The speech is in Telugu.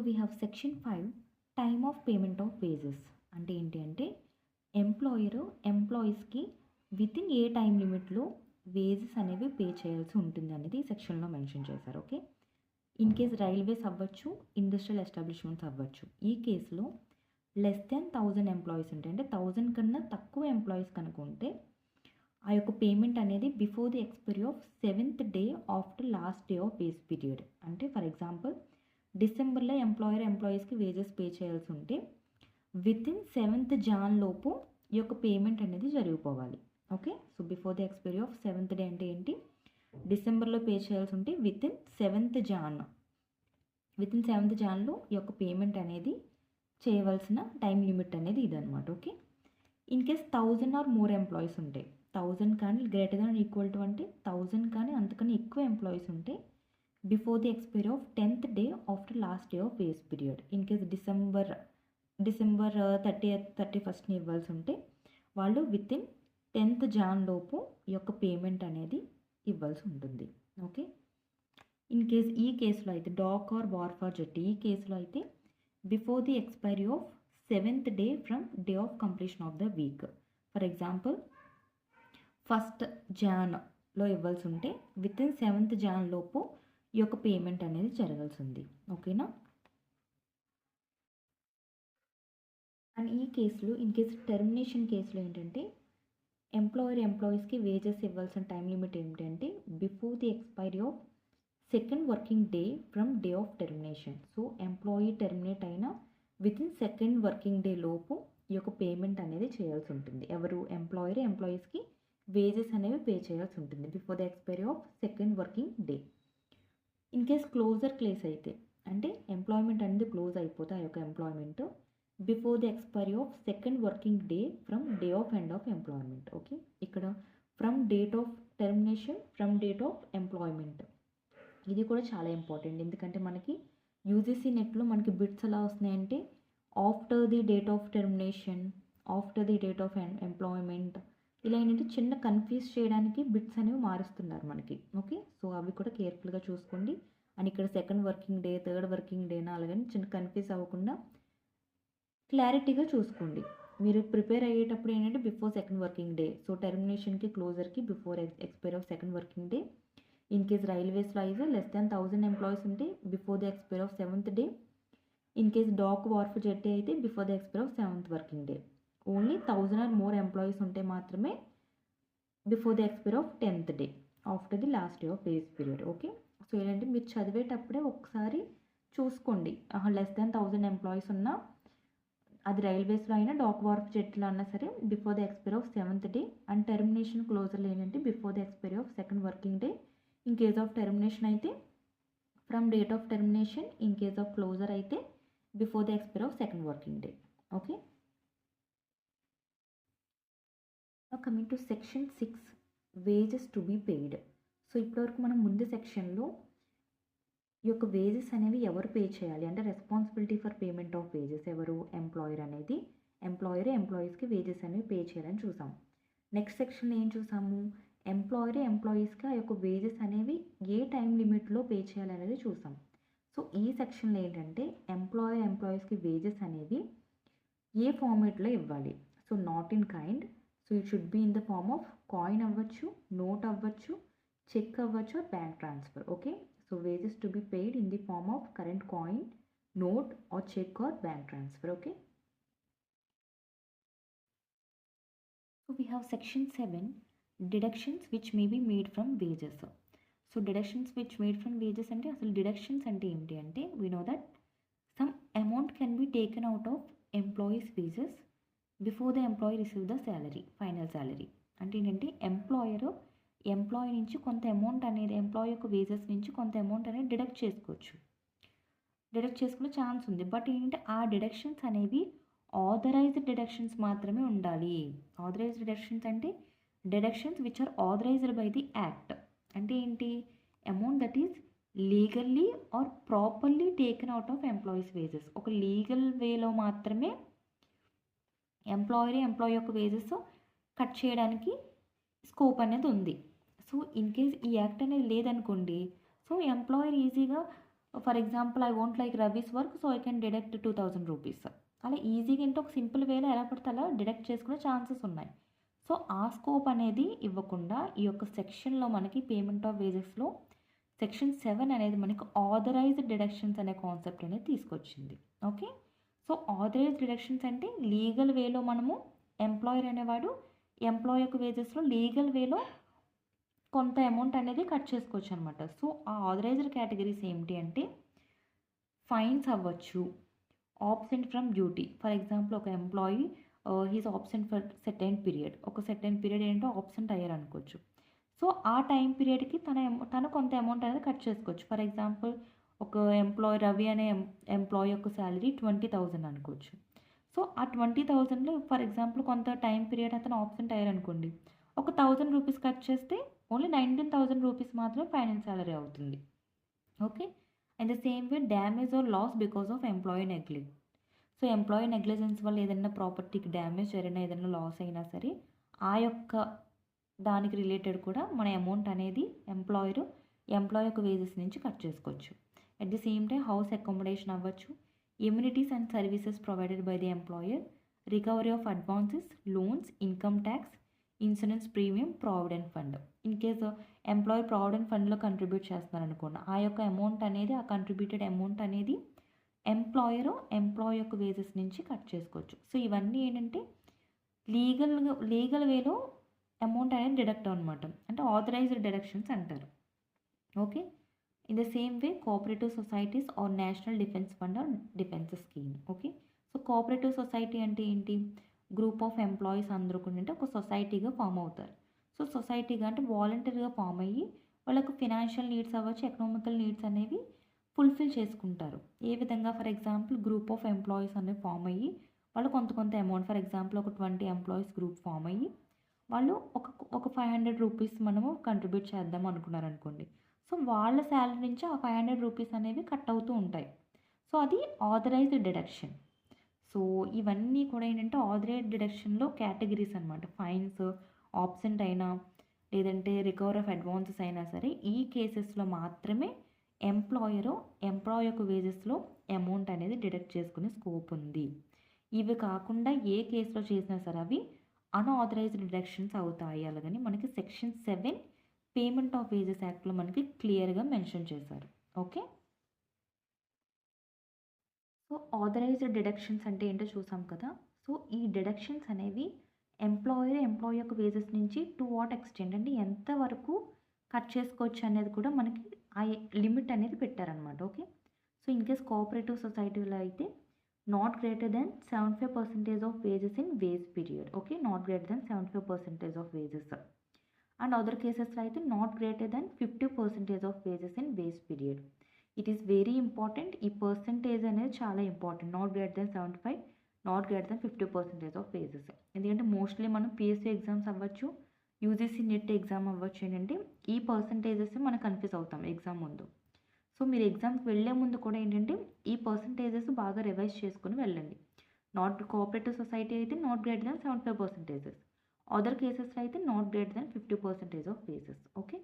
we have section 5 time of payment of wages. అంటే ఏంటి అంటే ఎంప్లాయర్ ఎంప్లాయీస్కి వితిన్ ఏ టైం లిమిట్లో వేజెస్ అనేవి పే చేయాల్సి ఉంటుంది అనేది ఈ సెక్షన్లో మెన్షన్ చేశారు. ఓకే, ఇన్ కేస్ రైల్వేస్ అవ్వచ్చు, ఇండస్ట్రియల్ ఎస్టాబ్లిష్మెంట్స్ అవ్వచ్చు. ఈ కేసులో లెస్ దెన్ 1000 ఎంప్లాయీస్ ఉంటే, అంటే 1000 కన్నా తక్కువ ఎంప్లాయీస్ కనుకుంటే ఆ యొక్క పేమెంట్ అనేది before the expiry of 7th day after last day of wage period. అంటే ఫర్ ఎగ్జాంపుల్ డిసెంబర్లో ఎంప్లాయీస్కి వేజెస్ పే చేయాల్సి ఉంటే వితిన్ 7th జాన్ లోపు ఈ యొక్క పేమెంట్ అనేది జరిగిపోవాలి. Okay, so before the expiry of 7th day అంటే ఏంటి, డిసెంబర్లో పే చేయాల్సి ఉంటే వితిన్ 7th జాన్లో ఈ యొక్క పేమెంట్ అనేది చేయవలసిన టైం లిమిట్ అనేది ఇదనమాట. Okay, in case 1000 or more employees ఉంటే, 1000 కానీ గ్రేటర్ దాన్ ఈక్వల్ టు అంటే 1000 కానీ అంతకన్నా ఎక్కువ ఎంప్లాయీస్ ఉంటే before the expiry of 10th day after last day of wage period. In case December 31st ఇవ్వాల్సి ఉంటే వాళ్ళు వితిన్ 10th జాన్ లోపు ఈ యొక్క పేమెంట్ అనేది ఇవ్వాల్సి ఉంటుంది. ఓకే, ఇన్ కేస్ ఈ కేసులో అయితే dock or wharf or jet, ఈ కేసులో అయితే before the expiry of 7th day from day of completion of the week. For example 1st జాన్లో ఇవ్వాల్సి ఉంటే వితిన్ 7th జాన్ లోపు ఈ యొక్క పేమెంట్ అనేది జరగాల్సి ఉంది. ఓకేనా, అండ్ ఈ కేసులో ఇన్ కేసు టెర్మినేషన్ కేసులో ఏంటంటే ఎంప్లాయీస్కి వేజెస్ ఇవ్వాల్సిన టైం లిమిట్ ఏమిటంటే before the expiry of 2nd working day from day of termination. So employee terminate అయిన వితిన్ 2nd వర్కింగ్ డే లోపు ఈ యొక్క పేమెంట్ అనేది చేయాల్సి ఉంటుంది. ఎవరు, ఎంప్లాయీస్కి వేజెస్ అనేవి పే చేయాల్సి ఉంటుంది before the expiry of 2nd working day. In case closure case అయితే, అంటే ఎంప్లాయ్మెంట్ అనేది క్లోజ్ అయిపోతే ఆ యొక్క employment before the expiry of 2nd working day from day of end of employment. Okay, ఇక్కడ from date of termination, from date of employment, ఇది కూడా చాలా ఇంపార్టెంట్. ఎందుకంటే మనకి యూజీసీ నెట్లో మనకి బిట్స్ ఎలా వస్తున్నాయంటే after the date of termination, after the date of employment, ఇలా ఏంటంటే చిన్న కన్ఫ్యూజ్ చేయడానికి బిట్స్ అనేవి మారుస్తున్నారు మనకి. ఓకే, సో అవి కూడా కేర్ఫుల్గా చూసుకోండి. అండ్ ఇక్కడ 2nd working day, 3rd working డేనా అలాగని చిన్న కన్ఫ్యూజ్ అవ్వకుండా క్లారిటీగా చూసుకోండి. మీరు ప్రిపేర్ అయ్యేటప్పుడు ఏంటంటే before 2nd working day, so టెర్మినేషన్కి క్లోజర్కి before expiry of 2nd working day. In case రైల్వేస్లో అయితే లెస్ దాన్ 1000 ఎంప్లాయీస్ ఉంటే before the expiry of 7th day. In case dock wharf jetty అయితే before the expiry of 7th working day. Only 1000 or more employees ఉంటే మాత్రమే before the expiry of 10th day after the last day of wage period. Okay, so ఏంటంటే మీరు చదివేటప్పుడే ఒకసారి చూసుకోండి, లెస్ దాన్ 1000 ఎంప్లాయీస్ ఉన్నా అది రైల్వేస్లో అయినా డాక్ వార్ఫ్ జెట్లో అన్నా సరే before the expiry of 7th day. And termination క్లోజర్లో ఏంటంటే before the expiry of 2nd working day. In case of termination అయితే from date of termination, in case of closure అయితే before the expiry of 2nd working day. Okay, now coming to section 6 wages to be paid. So ఇప్పటివరకు మనం ముందు సెక్షన్లో ఈ యొక్క వేజెస్ అనేవి ఎవరు పే చేయాలి అంటే responsibility for payment of wages ఎవరు, ఎంప్లాయర్ అనేది, ఎంప్లాయీస్కి వేజెస్ అనేవి పే చేయాలని చూసాం. నెక్స్ట్ సెక్షన్లో ఏం చూసాము, ఎంప్లాయీస్కి ఆ యొక్క వేజెస్ అనేవి ఏ టైం లిమిట్లో పే చేయాలనేది చూసాం. సో ఈ సెక్షన్లో ఏంటంటే ఎంప్లాయీస్కి వేజెస్ అనేవి ఏ ఫార్మేట్లో ఇవ్వాలి. So not in kind, so it should be in the form of coin అవ్వచ్చు, నోట్ అవ్వచ్చు, చెక్ అవ్వచ్చు, bank transfer. Okay, so wages to be paid in the form of current coin, note or cheque or bank transfer. Okay, so we have section 7 deductions which may be made from wages. So deductions which made from wages అంటే అసలు డిడక్షన్స్ అంటే ఏంటి అంటే we know that some amount can be taken out of employees wages before the employee receive the salary, final salary. అంటే ఏంటంటే ఎంప్లాయీ నుంచి కొంత అమౌంట్ అనేది, ఎంప్లాయీ యొక్క వేజెస్ నుంచి కొంత అమౌంట్ అనేది డిడక్ట్ చేసుకునే ఛాన్స్ ఉంది. బట్ ఏంటంటే ఆ డిడక్షన్స్ అనేవి ఆథరైజ్డ్ డిడక్షన్స్ మాత్రమే ఉండాలి. ఆథరైజ్డ్ డిడక్షన్స్ అంటే deductions which are authorised by the act. అంటే ఏంటి, amount that is legally or properly taken out of employees wages. ఒక లీగల్ వేలో మాత్రమే ఎంప్లాయీ యొక్క వేజెస్ కట్ చేయడానికి స్కోప్ అనేది ఉంది. సో ఇన్ కేస్ ఈ యాక్ట్ అనేది లేదనుకోండి, సో ఎంప్లాయర్ ఈజీగా for example I won't like Ravi's work, so I can deduct 2000 rupees. అలా ఈజీగా ఏంటో ఒక సింపుల్ వేలో ఎలా పడితే అలా డిడక్ట్ చేసుకునే ఛాన్సెస్ ఉన్నాయి. సో ఆ స్కోప్ అనేది ఇవ్వకుండా ఈ యొక్క సెక్షన్లో మనకి పేమెంట్ ఆఫ్ వేజెస్లో సెక్షన్ 7 అనేది మనకి ఆథరైజ్డ్ డిడక్షన్స్ అనే కాన్సెప్ట్ అనేది తీసుకొచ్చింది. ఓకే, సో ఆథరైజ్డ్ డిడక్షన్స్ అంటే లీగల్ వేలో మనము ఎంప్లాయర్ అనేవాడు ఎంప్లాయ్ యొక్క వేజెస్లో లీగల్ వేలో కొంత అమౌంట్ అనేది కట్ చేసుకోవచ్చు అనమాట. సో ఆ ఆథరైజ్డ్ కేటగిరీస్ ఏమిటి అంటే ఫైన్స్ అవ్వచ్చు, absent from duty. For example ఒక employee he's absent for certain period, ఒక సెటైన్ పీరియడ్ ఏంటో ఆబ్సెంట్ అయ్యారు అనుకోవచ్చు. సో ఆ టైం పీరియడ్కి తను కొంత అమౌంట్ అనేది కట్ చేసుకోవచ్చు. ఫర్ ఎగ్జాంపుల్ ఒక ఎంప్లాయీ రవి అనే ఎంప్లాయీ యొక్క శాలరీ 20,000 అనుకోవచ్చు. సో ఆ 20,000లో ఫర్ ఎగ్జాంపుల్ కొంత టైం పీరియడ్ అతను ఆబ్సెంట్ అయ్యారు అనుకోండి, ఒక 1,000 రూపీస్ కట్ చేస్తే ఓన్లీ 19,000 రూపీస్ మాత్రమే ఫైనాన్స్ సాలరీ అవుతుంది. Okay, and the same way damage or loss because of employee neglect. So employee negligence వల్ల ఏదైనా ప్రాపర్టీకి డ్యామేజ్ జరిగినా ఏదైనా లాస్ అయినా సరే ఆ యొక్క దానికి రిలేటెడ్ కూడా మన అమౌంట్ అనేది ఎంప్లాయీ యొక్క వేజెస్ నుంచి కట్ చేసుకోవచ్చు. At the same time house accommodation అవ్వచ్చు, amenities and services provided by the employer, recovery of advances, loans, income tax, insurance premium, provident fund. In case employee provident ఫండ్లో కంట్రిబ్యూట్ చేస్తున్నారు అనుకోండి, ఆ యొక్క అమౌంట్ అనేది ఆ కంట్రిబ్యూటెడ్ అమౌంట్ అనేది ఎంప్లాయీ యొక్క వేజెస్ నుంచి కట్ చేసుకోవచ్చు. సో ఇవన్నీ ఏంటంటే లీగల్ వేలో అమౌంట్ అనేది డిడక్ట్ అనమాట, అంటే ఆథరైజ్డ్ డిడక్షన్స్ అంటారు. Okay, in the same way cooperative societies are national defence fund or defence scheme. Okay, so cooperative society అంటే ఏంటి, గ్రూప్ ఆఫ్ ఎంప్లాయీస్ అందరూ కూడా ఒక సొసైటీగా ఫామ్ అవుతారు. సో సొసైటీగా అంటే వాలంటరీగా ఫామ్ అయ్యి వాళ్ళకు ఫినాన్షియల్ నీడ్స్ అవ్వచ్చు, ఎకనామికల్ నీడ్స్ అనేవి ఫుల్ఫిల్ చేసుకుంటారు. ఏ విధంగా, for example group of employees అనేవి ఫామ్ అయ్యి వాళ్ళు కొంత అమౌంట్, ఫర్ ఎగ్జాంపుల్ ఒక 20 ఎంప్లాయీస్ గ్రూప్ ఫామ్ అయ్యి వాళ్ళు ఒక 500 రూపీస్ మనము కంట్రిబ్యూట్ చేద్దాం అనుకున్నారు అనుకోండి. సో వాళ్ళ శాలరీ నుంచి ఆ 500 రూపీస్ అనేవి కట్ అవుతూ ఉంటాయి. సో అది ఆథరైజ్డ్ డిడక్షన్. సో ఇవన్నీ కూడా ఏంటంటే ఆథరైజ్డ్ డిడక్షన్లో కేటగిరీస్ అనమాట. ఫైన్స్, ఆబ్సెంట్ అయినా లేదంటే రికవర్ ఆఫ్ అడ్వాన్సెస్ అయినా సరే ఈ కేసెస్లో మాత్రమే ఎంప్లాయీ యొక్క వేజెస్లో అమౌంట్ అనేది డిడక్ట్ చేసుకునే స్కోప్ ఉంది. ఇవి కాకుండా ఏ కేసులో చేసినా సరే అవి అన్ఆథరైజ్డ్ డిడక్షన్స్ అవుతాయి. అలాగని మనకి సెక్షన్ 7 పేమెంట్ ఆఫ్ వేజెస్ యాక్ట్లో మనకి క్లియర్గా మెన్షన్ చేశారు. ఓకే, సో ఆథరైజ్డ్ డిడక్షన్స్ అంటే ఏంటో చూసాం కదా. సో ఈ డిడక్షన్స్ అనేవి ఎంప్లాయీ యొక్క వేజెస్ నుంచి టు వాట్ ఎక్స్టెంట్ అంటే ఎంతవరకు కట్ చేసుకోవచ్చు అనేది కూడా మనకి ఆ లిమిట్ అనేది పెట్టారనమాట. Okay, so in case cooperative సొసైటీలో అయితే not greater then 75% of wages in wage period. Okay, not greater then 75% of wages. And other కేసెస్లో అయితే not greater then 50% of wages in wage period. It is very important, ఈ పర్సంటేజ్ అనేది చాలా important. Not greater then 75, not greater then 50% of wages. ఎందుకంటే మోస్ట్లీ మనం పిఎస్సీ ఎగ్జామ్స్ అవ్వచ్చు, యూజీసీ నెట్ ఎగ్జామ్ అవ్వచ్చు, ఏంటంటే ఈ పర్సంటేజెస్ మనం కన్ఫ్యూజ్ అవుతాం ఎగ్జామ్ ముందు. సో మీరు ఎగ్జామ్కి వెళ్ళే ముందు కూడా ఏంటంటే ఈ పర్సంటేజెస్ బాగా రివైజ్ చేసుకుని వెళ్ళండి. నాట్ కోఆపరేటివ్ సొసైటీ అయితే నాట్ గ్రేటర్ దెన్ 75%, అదర్ కేసెస్లో అయితే not greater then 50% of wages. Okay.